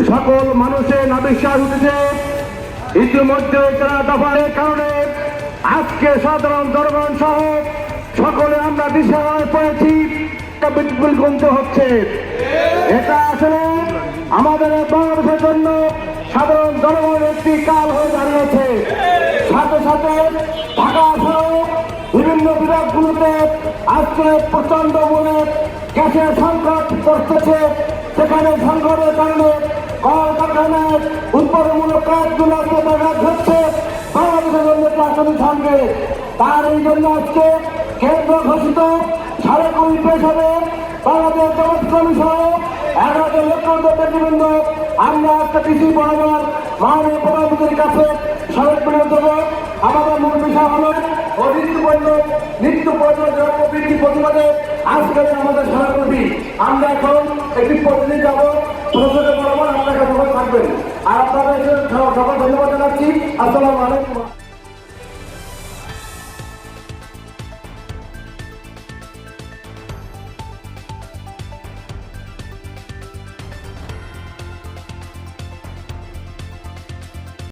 সকল মানুষের নাবিশ্বাস উঠেছে। ইতিমধ্যে যারা দফার কারণে আজকে সাধারণ জনগণ সহ সকলে আমরা দিশাহারা পড়েছি, বিপুল গুনতে হচ্ছে। এটা আসলে আমাদের বাংলাদেশের জন্য সাধারণ জনগণের একটি কাল হয়ে দাঁড়িয়েছে। সাথে সাথে ঢাকা সহ বিভিন্ন বিভাগগুলোতে আজকে প্রচন্ড মনে গ্যাসের সংকট করতেছে। সেখানে সংকটের কারণে কলকারখানায় উৎপাদনমূলক কাজগুলো ব্যাঘাত হচ্ছে বাংলাদেশের জন্য প্রাথমিক সঙ্গে। তার এই জন্য আজকে কেন্দ্র ঘোষিত ২.৫ পেশ হবে বাংলাদেশ জগৎ সহ ১১ লক্ষ ব্যক্তিবৃন্দ। আমরা একটা কৃষি বরাবর মাননীয় প্রধানমন্ত্রীর কাছে স্মারক বিনিয়োগ দেবো। আমাদের মূল বিষয় হল নিত্য প্রয়োজন দ্রব্য বৃদ্ধি প্রতিবাদে আজকে আমাদের সভাপতি। আমরা এখন একটি প্রতিনিধি যাবো প্রশ্নের বরাবর আপনার কাছে থাকবেন। আর আপনাদের সকল ধন্যবাদ জানাচ্ছি। আসসালামু আলাইকুম।